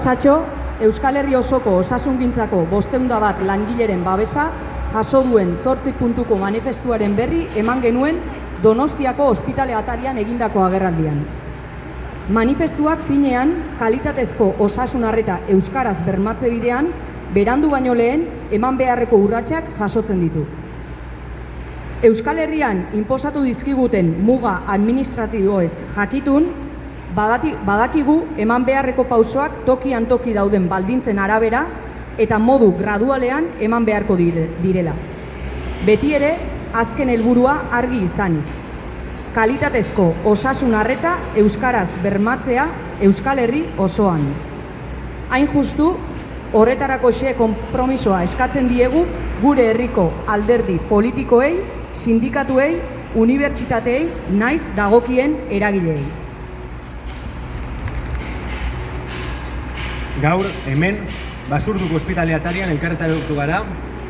pasatxo, Euskal Herri osoko osasungintzako 501 langileren babesa jaso duen 8 puntuko manifestuaren berri eman genuen Donostiako ospitale atarian egindako agerraldian. Manifestuak finean kalitatezko osasun arreta euskaraz bermatze bidean berandu baino lehen eman beharreko urratsak jasotzen ditu. Euskal Herrian inposatu dizkiguten muga administratiboez jakitun, badakigu eman beharreko pausoak tokian toki dauden baldintzen arabera eta modu gradualean eman beharko direla. Beti ere, azken helburua argi izanik. Kalitatezko osasun arreta euskaraz bermatzea Euskal Herri osoan. Hain justu, horretarako konpromisoa eskatzen diegu gure herriko alderdi politikoei, sindikatuei, unibertsitateei, naiz dagokien eragileei. Gaur, hemen, Basurduko ospitale atarian elkarretaratu gara,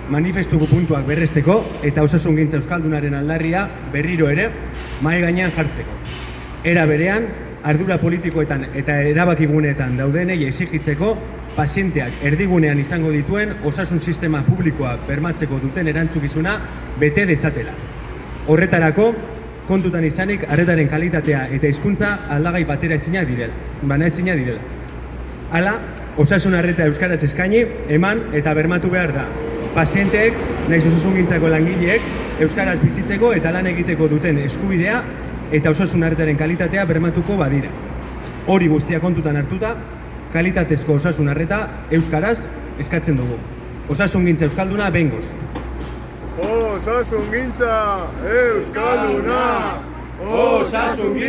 manifestuko puntuak berresteko eta osasungintza euskaldunaren aldarria berriro ere mahai gainean jartzeko. Era berean, ardura politikoetan eta erabakiguneetan daudenei exigitzeko pazienteak erdigunean izango dituen osasun sistema publikoa bermatzeko duten erantzukizuna bete dezatela. Horretarako, kontutan izanik arretaren kalitatea eta hizkuntza aldagai bateraezinak direla. Hala, osasun arreta euskaraz eskaini, eman eta bermatu behar da. Pazienteek, nahiz osasungintzako langileek, euskaraz bizitzeko eta lan egiteko duten eskubidea eta osasun arretaren kalitatea bermatuko badira. Hori guztia kontutan hartuta, kalitatezko osasun arreta euskaraz eskatzen dugu. Osasungintza euskalduna behingoz. Osasungintza euskalduna! Osasungintza!